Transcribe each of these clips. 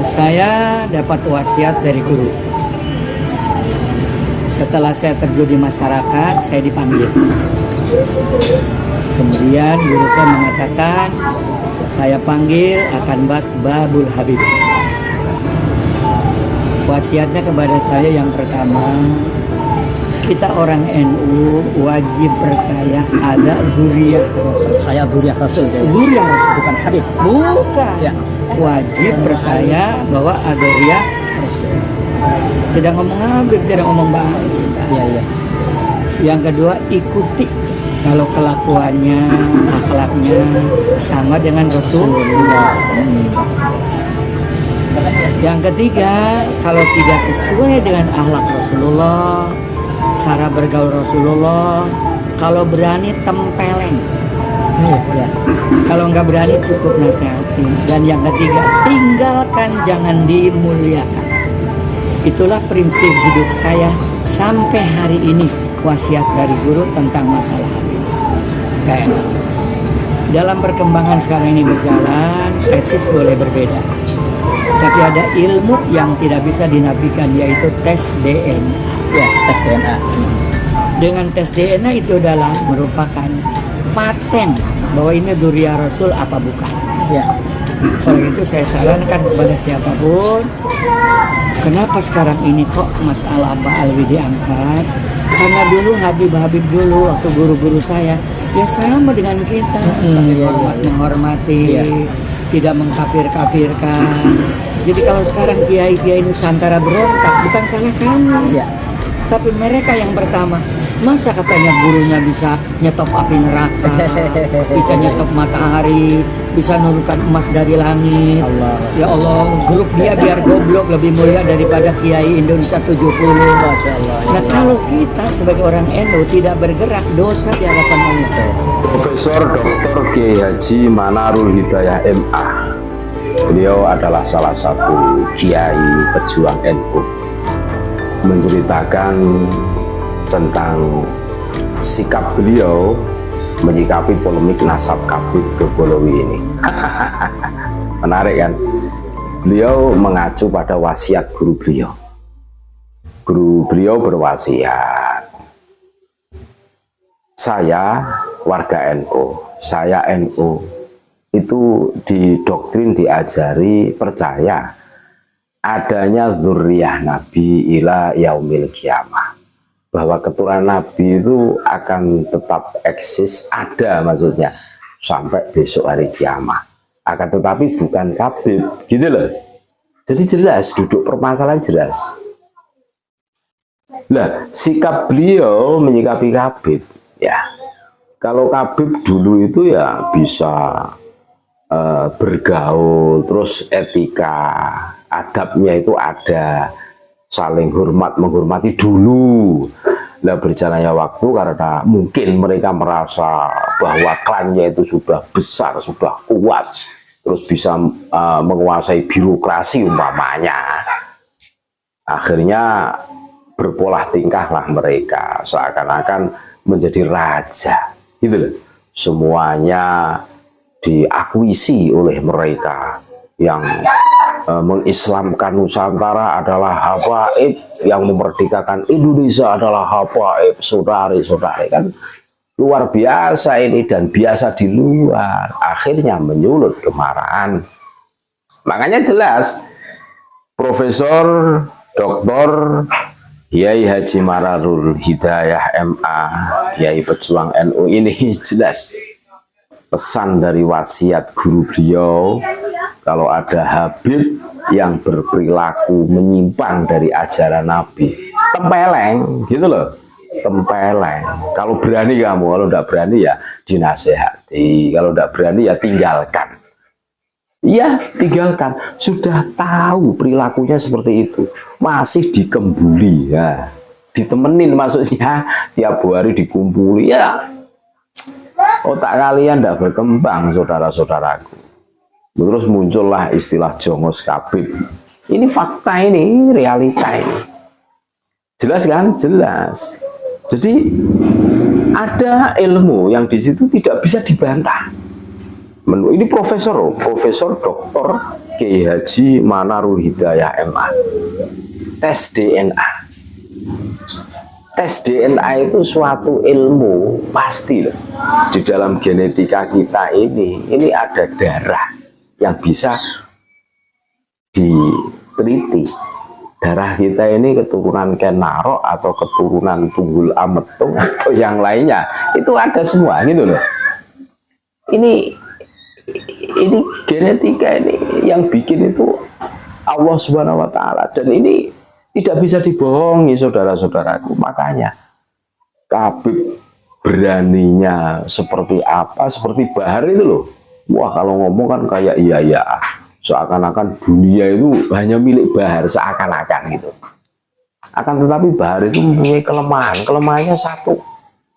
Saya dapat wasiat dari guru. Setelah saya terjun di masyarakat, saya dipanggil. Kemudian guru saya mengatakan, saya panggil akan bahas Babul Habib. Wasiatnya kepada saya yang pertama, kita orang NU wajib percaya ada zuriyah Rasul. Saya Zuriyah Rasul. Zuriyah Rasul, Bukan Habib. bukan. Ya. Wajib percaya bahwa ada zuriyah Rasul. Tidak ngomong Habib, tidak ngomong Bang. Iya, iya. Yang kedua, ikuti kalau kelakuannya, akhlaknya sama dengan Rasulullah. Yang ketiga, kalau tidak sesuai dengan akhlak Rasulullah, cara bergaul Rasulullah, kalau berani tempeleng. Ya. Kalau nggak berani cukup nasihatin. Dan yang ketiga, tinggalkan, jangan dimuliakan. Itulah prinsip hidup saya sampai hari ini, wasiat dari guru tentang masalah hati. Kayak dalam perkembangan sekarang ini berjalan, tesis boleh berbeda. Tapi ada ilmu yang tidak bisa dinafikan, yaitu tes DNA. Ya, tes DNA. Dengan tes DNA itu adalah merupakan paten bahwa ini zuriyah Rasul apa bukan. Ya. Oleh itu saya sarankan kepada siapapun, kenapa sekarang ini kok masalah Pak Alwi diangkat? Karena dulu Habib-Habib dulu waktu guru-guru saya ya sama dengan kita, saling hormat menghormati, tidak mengkafir-kafirkan. Jadi kalau sekarang kiai-kiai Nusantara berontak, bukan salah kami, tapi mereka yang pertama. Masa katanya gurunya bisa nyetop api neraka, bisa nyetop matahari, bisa nurunkan emas dari langit. Allah. Ya Allah, grup dia biar goblok lebih mulia daripada Kiai Indonesia 70. Masya Allah. Nah kalau kita sebagai orang NU tidak bergerak, dosa di hadapan Allah. Profesor Dr. Kiai Haji Manarul Hidayah MA. Beliau adalah salah satu kiai pejuang NU. Menceritakan tentang sikap beliau menyikapi polemik nasab Kabid Dobolowi ini. Menarik kan? Beliau mengacu pada wasiat guru beliau. Guru beliau berwasiat, saya warga NU, saya NU itu didoktrin, diajari, percaya adanya zuriyah Nabi ila yaumil kiamah, bahwa keturunan Nabi itu akan tetap eksis, ada maksudnya sampai besok hari kiamat. Akan tetapi bukan Kabib, gitu loh. Jadi jelas, duduk permasalahan jelas. Nah, sikap beliau menyikapi Kabib, ya. Kalau Kabib dulu itu ya bisa bergaul, terus etika, adabnya itu ada, saling hormat menghormati dulu. Lah berjalannya waktu karena mungkin mereka merasa bahwa klannya itu sudah besar, sudah kuat, terus bisa menguasai birokrasi umpamanya. Akhirnya berpolah tingkahlah mereka seakan-akan menjadi raja, gitu loh. Semuanya diakuisi oleh mereka. Yang mengislamkan Nusantara adalah habaib, yang memerdekakan Indonesia adalah habaib, saudari-saudari, kan luar biasa ini, dan biasa di luar. Akhirnya menyulut kemarahan. Makanya jelas Profesor Dr. Kiai Haji Manarul Hidayah MA, Kiai pejuang NU ini jelas pesan dari wasiat guru beliau, kalau ada Habib yang berperilaku menyimpang dari ajaran Nabi, tempeleng, gitu loh, tempeleng. Kalau berani kamu, kalau tidak berani ya dinasehati, kalau tidak berani ya tinggalkan. Ya tinggalkan, sudah tahu perilakunya seperti itu, masih dikembuli, ya ditemenin maksudnya, tiap hari dikumpuli, ya otak kalian tidak berkembang, saudara-saudaraku. Terus muncullah istilah jongos Kabib. Ini fakta, ini realita ini. Jelas kan? Jelas. Jadi ada ilmu yang di situ tidak bisa dibantah. Ini profesor, Profesor Dr. Kiai Haji Manarul Hidayah MA. Tes DNA. Tes DNA itu suatu ilmu pasti loh. Di dalam genetika kita ini ada darah yang bisa diteliti. Darah kita ini keturunan Kenaro atau keturunan Tunggul Ametung atau yang lainnya. Itu ada semua gitu loh. Ini genetika ini yang bikin itu Allah Subhanahu wa taala, dan ini tidak bisa dibohongi saudara-saudaraku. Makanya Khabib beraninya seperti apa, seperti Bahar itu loh. Wah, kalau ngomong kan kayak iya seakan-akan dunia itu hanya milik Bahar, seakan-akan gitu. Akan tetapi Bahar itu mempunyai kelemahannya satu,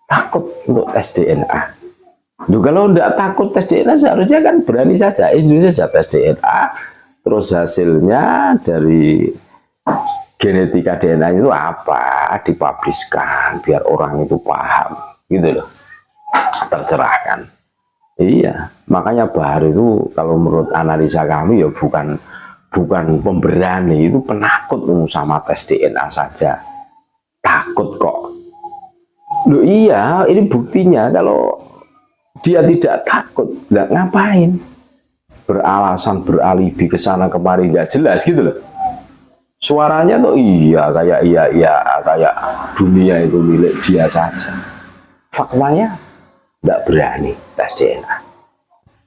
takut untuk tes DNA. Loh, kalau enggak takut tes DNA seharusnya kan berani saja Indonesia tes DNA, terus hasilnya dari genetika DNA itu apa dipubliskan biar orang itu paham gitu loh, tercerahkan. Iya, makanya Bahar itu kalau menurut analisa kami ya bukan pemberani, itu penakut sama tes DNA saja, takut kok. Loh iya, ini buktinya kalau dia tidak takut, nggak ngapain beralasan beralibi ke sana kemari, nggak jelas gitu loh. Suaranya tuh iya kayak dunia itu milik dia saja. Faktanya nggak berani tes DNA,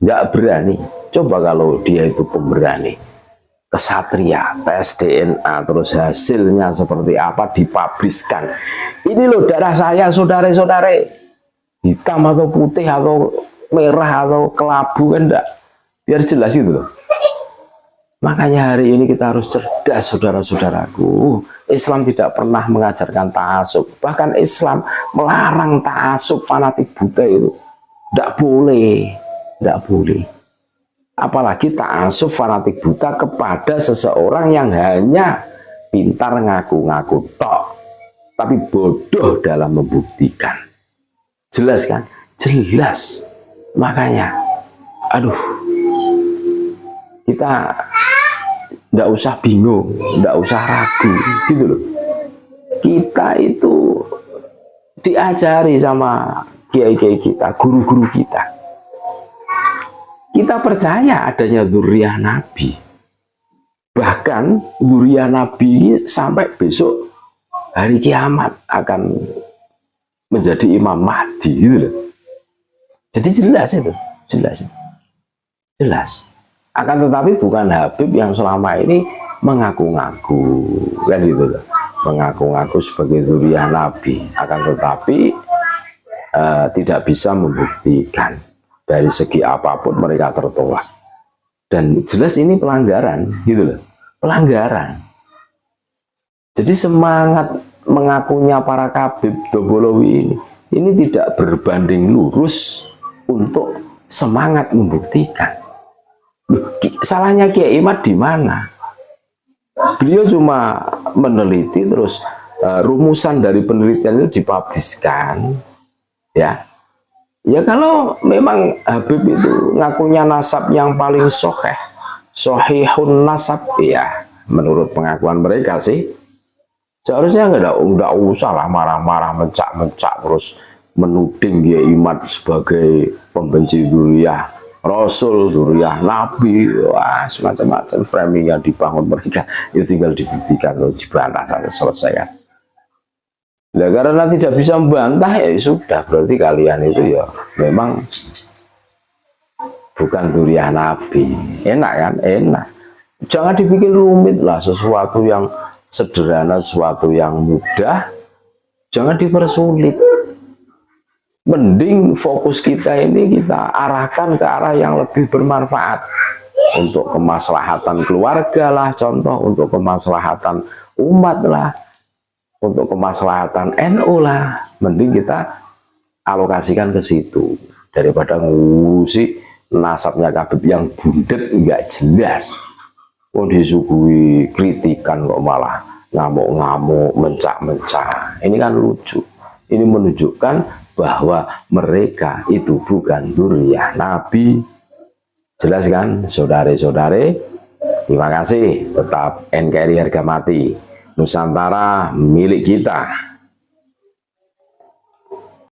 nggak berani. Coba kalau dia itu pemberani, kesatria, tes DNA terus hasilnya seperti apa dipubliskan. Ini loh darah saya saudara-saudara, hitam atau putih atau merah atau kelabu, kan enggak, biar jelas gitu loh. Makanya hari ini kita harus cerdas saudara-saudaraku. Islam tidak pernah mengajarkan ta'assub, bahkan Islam melarang ta'assub fanatik buta itu. Tidak boleh, apalagi ta'assub fanatik buta kepada seseorang yang hanya pintar ngaku-ngaku tok, tapi bodoh dalam membuktikan. Jelas kan? Jelas. Makanya, aduh, kita nggak usah bingung, nggak usah ragu, gitu loh. Kita itu diajari sama kiai-kiai kita, guru-guru kita. Kita percaya adanya dzurriyyah Nabi. Bahkan dzurriyyah Nabi sampai besok hari kiamat akan menjadi Imam Mahdi, gitu loh. Jadi jelas itu, jelas. Akan tetapi bukan Habib yang selama ini mengaku-ngaku, kan gitu loh, mengaku-ngaku sebagai dzurriyyah Nabi, akan tetapi tidak bisa membuktikan. Dari segi apapun mereka tertolak, dan jelas ini pelanggaran, gitu loh, pelanggaran. Jadi semangat mengakunya para Khabib Dobolowi ini tidak berbanding lurus untuk semangat membuktikan. Loh, salahnya Kiai Imad di mana? Beliau cuma meneliti, terus rumusan dari penelitian itu dipubliskan, ya. Ya kalau memang Habib itu ngakunya nasab yang paling sohihun nasab, ya menurut pengakuan mereka sih, seharusnya nggak usah lah marah-marah, mencak-mencak, terus menuding Kiai Imad sebagai pembenci dzurriyyah Rasul, dzurriyyah Nabi, wah semacam-macam framing yang dibangun mereka itu tinggal dibuktikan, dibantah saja, selesai kan. Nah, karena tidak bisa membantah, ya sudah, berarti kalian itu ya memang bukan dzurriyyah Nabi. Enak kan? Enak. Jangan dibikin rumit lah, sesuatu yang sederhana, sesuatu yang mudah, jangan dipersulit. Mending fokus kita ini kita arahkan ke arah yang lebih bermanfaat, untuk kemaslahatan keluarga lah, contoh, untuk kemaslahatan umat lah, untuk kemaslahatan NU lah. Mending kita alokasikan ke situ daripada ngusik nasabnya Khabib yang bundet nggak jelas. Oh, disuguhi kritikan kok malah ngamuk-ngamuk, mencak-mencak. Ini kan lucu. Ini menunjukkan bahwa mereka itu bukan dzurriyyah Nabi, Jelas kan, saudari-saudari? Terima kasih. Tetap NKRI harga mati. Nusantara milik kita.